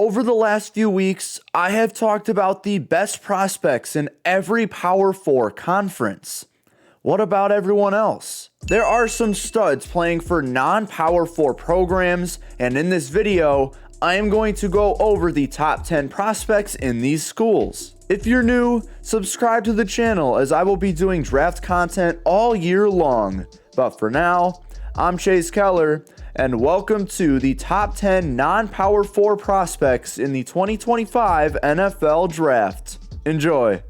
Over the last few weeks, I have talked about the best prospects in every Power 4 conference. What about everyone else? There are some studs playing for non-Power 4 programs, and in this video, I am going to go over the top 10 prospects in these schools. If you're new, subscribe to the channel as I will be doing draft content all year long. But for now, I'm Chase Keller, and welcome to the top 10 non-Power 4 prospects in the 2025 NFL Draft. Enjoy.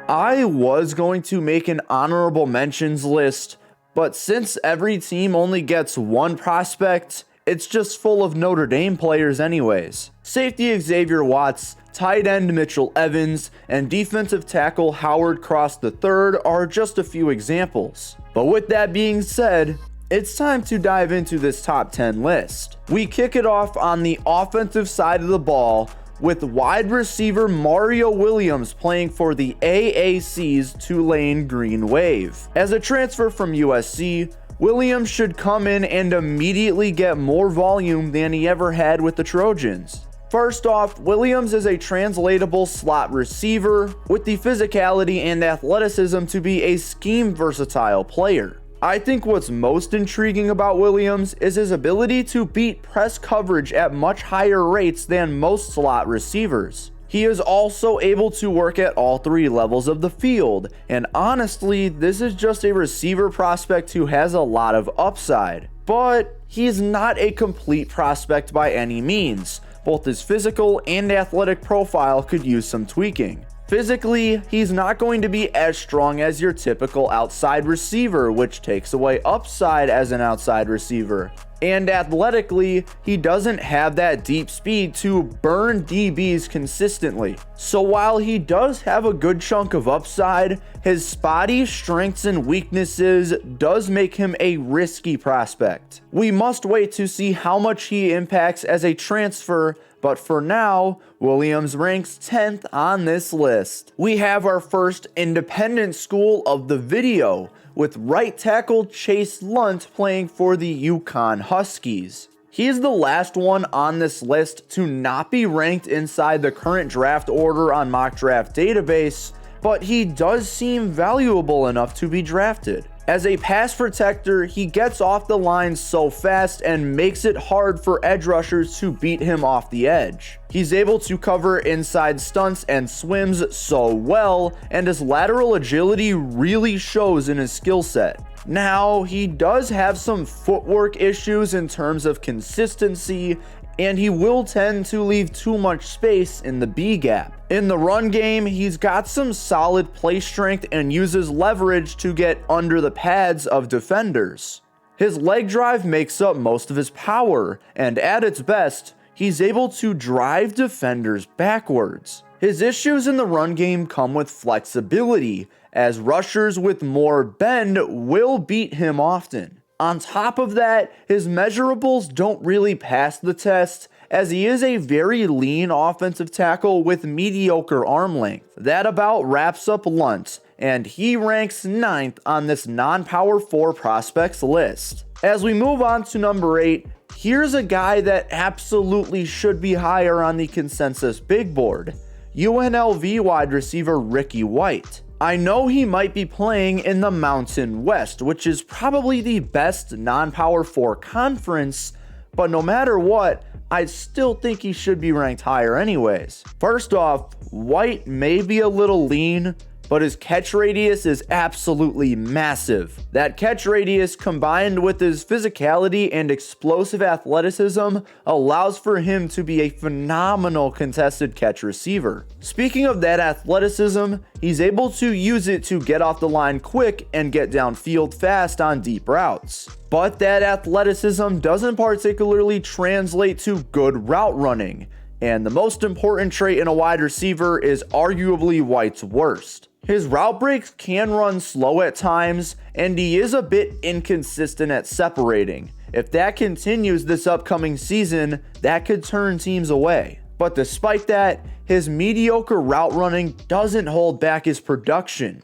I was going to make an honorable mentions list, but since every team only gets one prospect, it's just full of Notre Dame players anyways. Safety Xavier Watts, tight end Mitchell Evans, and defensive tackle Howard Cross III are just a few examples. But with that being said, it's time to dive into this top 10 list. We kick it off on the offensive side of the ball with wide receiver Mario Williams playing for the AAC's Tulane Green Wave. As a transfer from USC, Williams should come in and immediately get more volume than he ever had with the Trojans. First off, Williams is a translatable slot receiver with the physicality and athleticism to be a scheme versatile player. I think what's most intriguing about Williams is his ability to beat press coverage at much higher rates than most slot receivers. He is also able to work at all three levels of the field, and honestly, this is just a receiver prospect who has a lot of upside. But he's not a complete prospect by any means. Both his physical and athletic profile could use some tweaking. Physically, he's not going to be as strong as your typical outside receiver, which takes away upside as an outside receiver. And athletically, he doesn't have that deep speed to burn DBs consistently. So while he does have a good chunk of upside, his spotty strengths and weaknesses does make him a risky prospect. We must wait to see how much he impacts as a transfer, but for now, Williams ranks 10th on this list. We have our first independent school of the video, with right tackle Chase Lunt playing for the Yukon Huskies. He's the last one on this list to not be ranked inside the current draft order on Mock Draft Database, but he does seem valuable enough to be drafted. As a pass protector, he gets off the line so fast and makes it hard for edge rushers to beat him off the edge. He's able to cover inside stunts and swims so well, and his lateral agility really shows in his skill set. Now, he does have some footwork issues in terms of consistency, and he will tend to leave too much space in the B gap. In the run game, he's got some solid play strength and uses leverage to get under the pads of defenders. His leg drive makes up most of his power, and at its best, he's able to drive defenders backwards. His issues in the run game come with flexibility, as rushers with more bend will beat him often. On top of that, his measurables don't really pass the test, as he is a very lean offensive tackle with mediocre arm length. That about wraps up Lunt, and he ranks 9th on this non-Power 4 prospects list. As we move on to number 8, here's a guy that absolutely should be higher on the consensus big board: UNLV wide receiver Ricky White. I know he might be playing in the Mountain West, which is probably the best non-Power 4 conference, but no matter what, I still think he should be ranked higher anyways. First off, White may be a little lean, but his catch radius is absolutely massive. That catch radius, combined with his physicality and explosive athleticism, allows for him to be a phenomenal contested catch receiver. Speaking of that athleticism, he's able to use it to get off the line quick and get downfield fast on deep routes. But that athleticism doesn't particularly translate to good route running, and the most important trait in a wide receiver is arguably White's worst. His route breaks can run slow at times, and he is a bit inconsistent at separating. If that continues this upcoming season, that could turn teams away. But despite that, his mediocre route running doesn't hold back his production.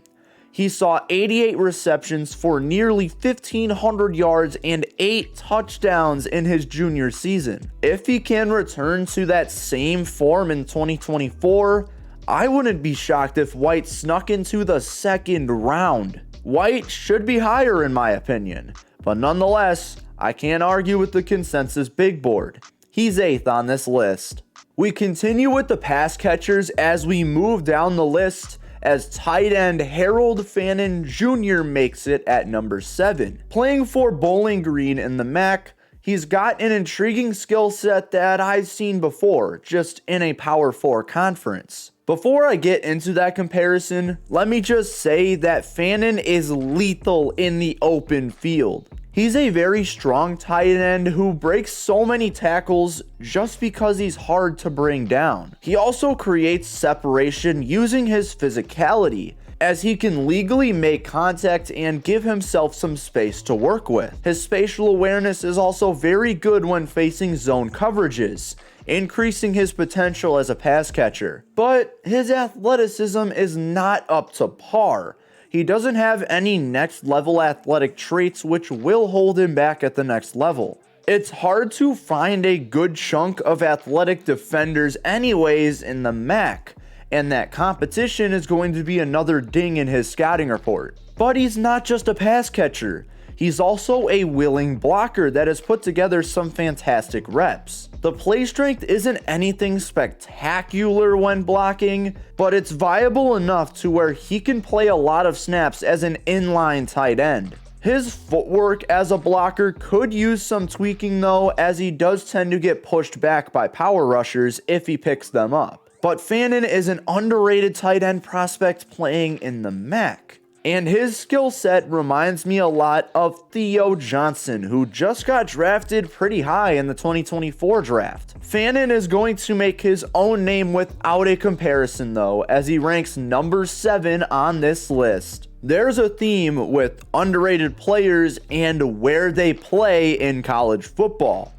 He saw 88 receptions for nearly 1,500 yards and 8 touchdowns in his junior season. If he can return to that same form in 2024, I wouldn't be shocked if White snuck into the second round. White should be higher in my opinion, but nonetheless, I can't argue with the consensus big board. He's 8th on this list. We continue with the pass catchers as we move down the list, as tight end Harold Fannin Jr. makes it at number 7. Playing for Bowling Green in the MAC, he's got an intriguing skill set that I've seen before, just in a Power 4 conference. Before I get into that comparison, let me just say that Fannin is lethal in the open field. He's a very strong tight end who breaks so many tackles just because he's hard to bring down. He also creates separation using his physicality, as he can legally make contact and give himself some space to work with. His spatial awareness is also very good when facing zone coverages, increasing his potential as a pass catcher. But his athleticism is not up to par. He doesn't have any next level athletic traits which will hold him back at the next level. It's hard to find a good chunk of athletic defenders anyways in the MAC, and that competition is going to be another ding in his scouting report. But he's not just a pass catcher. He's also a willing blocker that has put together some fantastic reps. The play strength isn't anything spectacular when blocking, but it's viable enough to where he can play a lot of snaps as an inline tight end. His footwork as a blocker could use some tweaking though, as he does tend to get pushed back by power rushers if he picks them up. But Fannin is an underrated tight end prospect playing in the MAC. And his skill set reminds me a lot of Theo Johnson, who just got drafted pretty high in the 2024 draft. Fannin is going to make his own name without a comparison though, as he ranks number 7 on this list. There's a theme with underrated players and where they play in college football.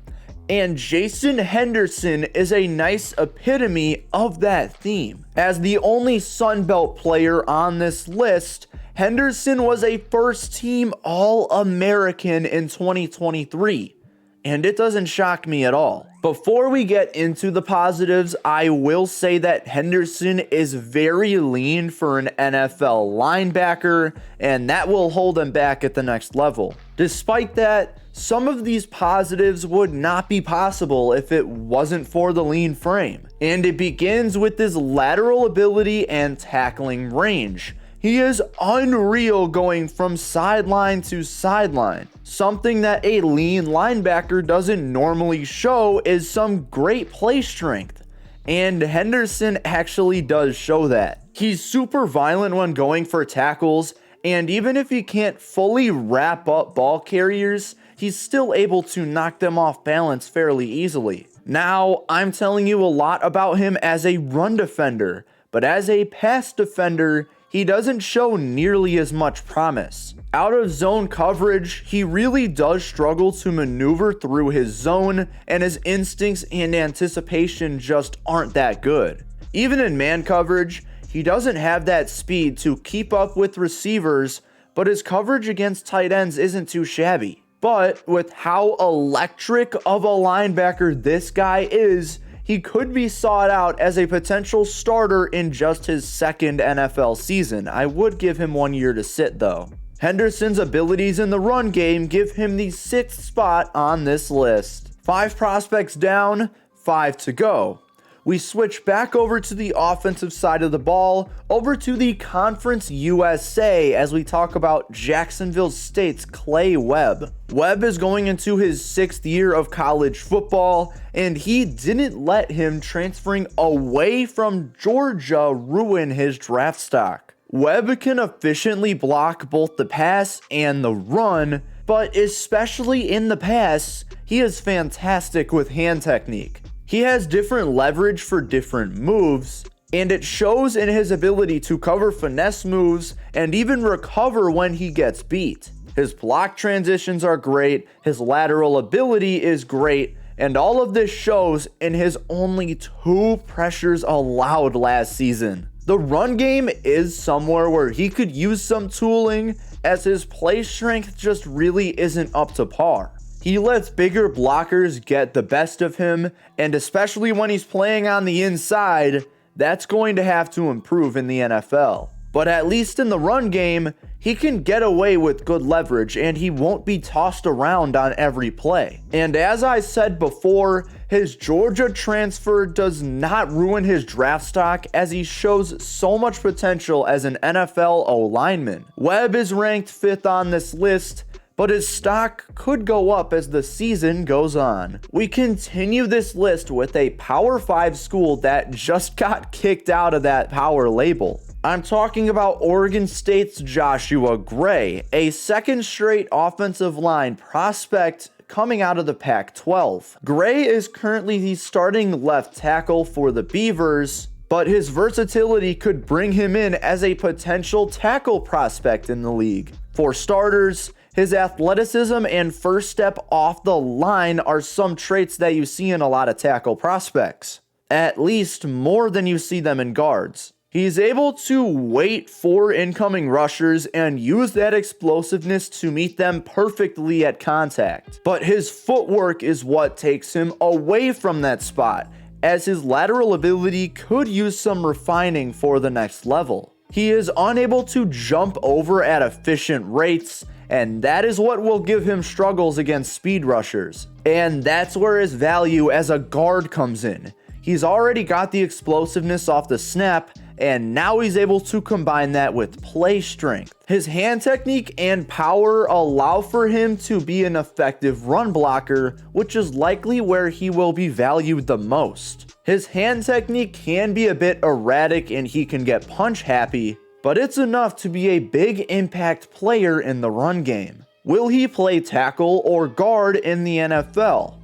And Jason Henderson is a nice epitome of that theme. As the only Sun Belt player on this list, Henderson was a first-team All-American in 2023, and it doesn't shock me at all. Before we get into the positives, I will say that Henderson is very lean for an NFL linebacker, and that will hold him back at the next level. Despite that, some of these positives would not be possible if it wasn't for the lean frame. And it begins with his lateral ability and tackling range. He is unreal going from sideline to sideline. Something that a lean linebacker doesn't normally show is some great play strength. And Henderson actually does show that. He's super violent when going for tackles, and even if he can't fully wrap up ball carriers, he's still able to knock them off balance fairly easily. Now, I'm telling you a lot about him as a run defender, but as a pass defender, he doesn't show nearly as much promise. Out of zone coverage, he really does struggle to maneuver through his zone, and his instincts and anticipation just aren't that good. Even in man coverage, he doesn't have that speed to keep up with receivers, but his coverage against tight ends isn't too shabby. But with how electric of a linebacker this guy is, he could be sought out as a potential starter in just his second NFL season. I would give him 1 year to sit though. Henderson's abilities in the run game give him the 6th spot on this list. 5 prospects down, 5 to go. We switch back over to the offensive side of the ball, over to the Conference USA as we talk about Jacksonville State's Clay Webb. Webb is going into his 6th year of college football, and he didn't let him transferring away from Georgia ruin his draft stock. Webb can efficiently block both the pass and the run, but especially in the pass, he is fantastic with hand technique. He has different leverage for different moves, and it shows in his ability to cover finesse moves and even recover when he gets beat. His block transitions are great, his lateral ability is great, and all of this shows in his only 2 pressures allowed last season. The run game is somewhere where he could use some tooling, as his play strength just really isn't up to par. He lets bigger blockers get the best of him, and especially when he's playing on the inside, that's going to have to improve in the NFL. But at least in the run game, he can get away with good leverage and he won't be tossed around on every play. And as I said before, his Georgia transfer does not ruin his draft stock as he shows so much potential as an NFL O-lineman. Webb is ranked 5th on this list, but his stock could go up as the season goes on. We continue this list with a Power 5 school that just got kicked out of that power label. I'm talking about Oregon State's Joshua Gray, a second straight offensive line prospect coming out of the Pac-12. Gray is currently the starting left tackle for the Beavers, but his versatility could bring him in as a potential tackle prospect in the league. For starters, his athleticism and first step off the line are some traits that you see in a lot of tackle prospects, at least more than you see them in guards. He's able to wait for incoming rushers and use that explosiveness to meet them perfectly at contact. But his footwork is what takes him away from that spot, as his lateral ability could use some refining for the next level. He is unable to jump over at efficient rates, and that is what will give him struggles against speed rushers. And that's where his value as a guard comes in. He's already got the explosiveness off the snap, and now he's able to combine that with play strength. His hand technique and power allow for him to be an effective run blocker, which is likely where he will be valued the most. His hand technique can be a bit erratic and he can get punch happy, but it's enough to be a big impact player in the run game. Will he play tackle or guard in the NFL?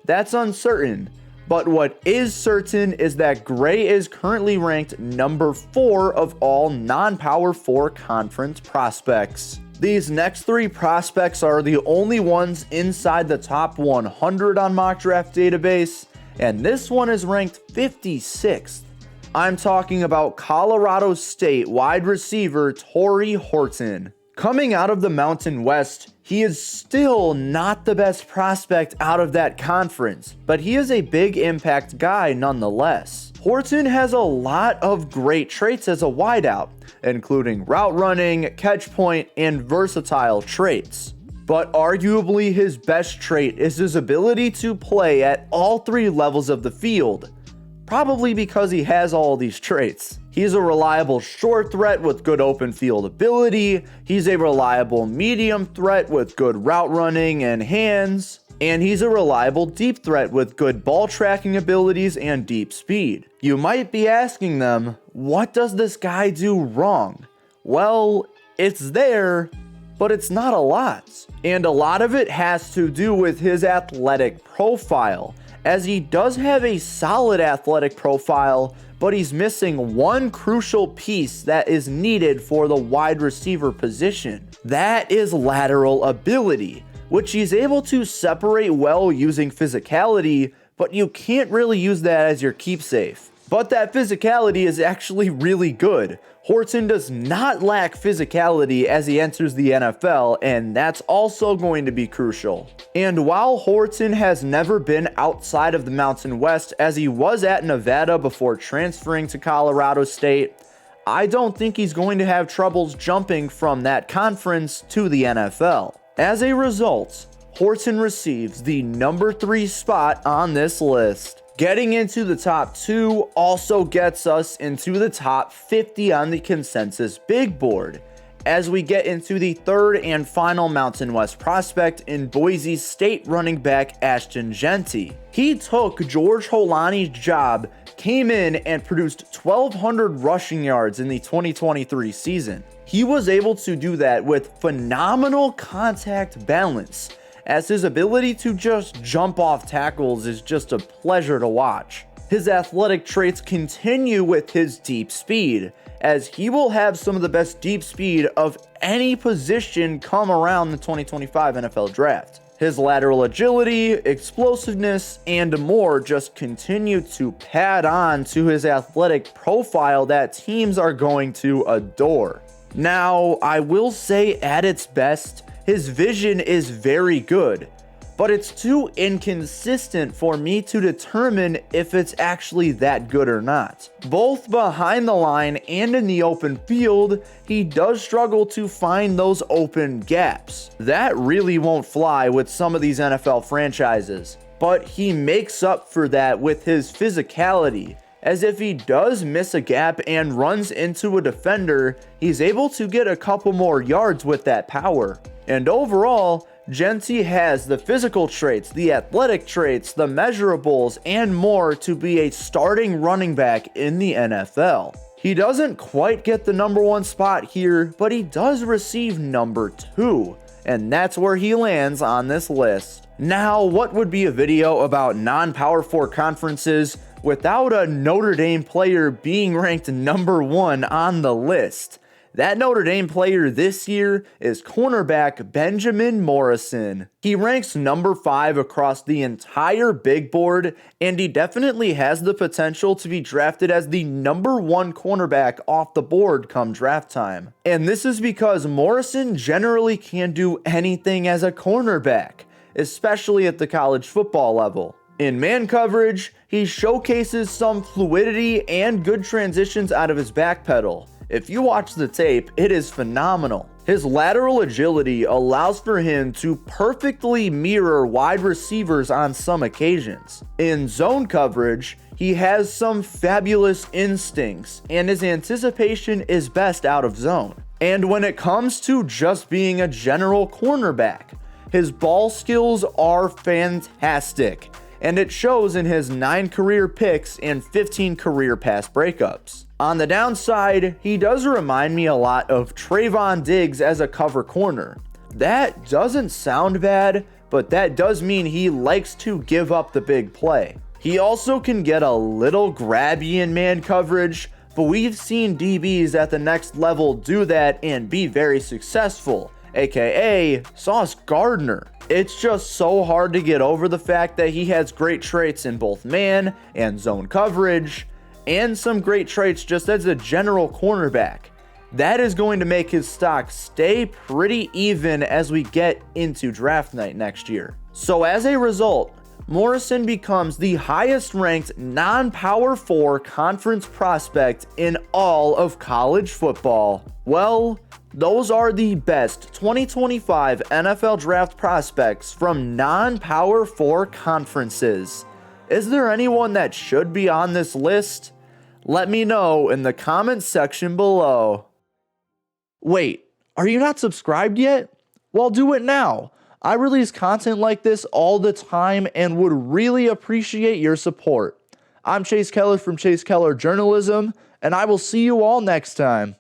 That's uncertain. But what is certain is that Gray is currently ranked number 4 of all non-Power 4 conference prospects. These next 3 prospects are the only ones inside the top 100 on Mock Draft Database, and this one is ranked 56th. I'm talking about Colorado State wide receiver Torrey Horton. Coming out of the Mountain West, he is still not the best prospect out of that conference, but he is a big impact guy nonetheless. Horton has a lot of great traits as a wideout, including route running, catch point, and versatile traits. But arguably his best trait is his ability to play at all 3 levels of the field, probably because he has all these traits. He's a reliable short threat with good open field ability, he's a reliable medium threat with good route running and hands, and he's a reliable deep threat with good ball tracking abilities and deep speed. You might be asking them, what does this guy do wrong? Well, it's there, but it's not a lot. And a lot of it has to do with his athletic profile, as he does have a solid athletic profile, but he's missing one crucial piece that is needed for the wide receiver position. That is lateral ability, which he's able to separate well using physicality, but you can't really use that as your keepsake. But that physicality is actually really good. Horton does not lack physicality as he enters the NFL, and that's also going to be crucial. And while Horton has never been outside of the Mountain West, as he was at Nevada before transferring to Colorado State, I don't think he's going to have troubles jumping from that conference to the NFL. As a result, Horton receives the number 3 spot on this list. Getting into the top 2 also gets us into the top 50 on the consensus big board, as we get into the 3rd and final Mountain West prospect in Boise State running back Ashton Jeanty. He took George Holani's job, came in and produced 1,200 rushing yards in the 2023 season. He was able to do that with phenomenal contact balance, as his ability to just jump off tackles is just a pleasure to watch. His athletic traits continue with his deep speed, as he will have some of the best deep speed of any position come around the 2025 NFL Draft. His lateral agility, explosiveness, and more just continue to pad on to his athletic profile that teams are going to adore. Now, I will say at its best, his vision is very good, but it's too inconsistent for me to determine if it's actually that good or not. Both behind the line and in the open field, he does struggle to find those open gaps. That really won't fly with some of these NFL franchises, but he makes up for that with his physicality, as if he does miss a gap and runs into a defender, he's able to get a couple more yards with that power. And overall, Genty has the physical traits, the athletic traits, the measurables, and more to be a starting running back in the NFL. He doesn't quite get the number 1 spot here, but he does receive number 2, and that's where he lands on this list. Now, what would be a video about non-Power 4 conferences without a Notre Dame player being ranked number 1 on the list? That Notre Dame player this year is cornerback Benjamin Morrison. He ranks number 5 across the entire big board, and he definitely has the potential to be drafted as the number 1 cornerback off the board come draft time. And this is because Morrison generally can do anything as a cornerback, especially at the college football level. In man coverage, he showcases some fluidity and good transitions out of his back pedal. If you watch the tape, it is phenomenal. His lateral agility allows for him to perfectly mirror wide receivers on some occasions. In zone coverage, he has some fabulous instincts, and his anticipation is best out of zone. And when it comes to just being a general cornerback, his ball skills are fantastic, and it shows in his 9 career picks and 15 career pass breakups. On the downside, he does remind me a lot of Trayvon Diggs as a cover corner. That doesn't sound bad, but that does mean he likes to give up the big play. He also can get a little grabby in man coverage, but we've seen DBs at the next level do that and be very successful, aka Sauce Gardner. It's just so hard to get over the fact that he has great traits in both man and zone coverage, and some great traits just as a general cornerback. That is going to make his stock stay pretty even as we get into draft night next year. So as a result, Morrison becomes the highest ranked non-Power 4 conference prospect in all of college football. Well, those are the best 2025 NFL draft prospects from non-Power 4 conferences. Is there anyone that should be on this list? Let me know in the comments section below. Wait, are you not subscribed yet? Well, do it now. I release content like this all the time and would really appreciate your support. I'm Chase Keller from Chase Keller Journalism, and I will see you all next time.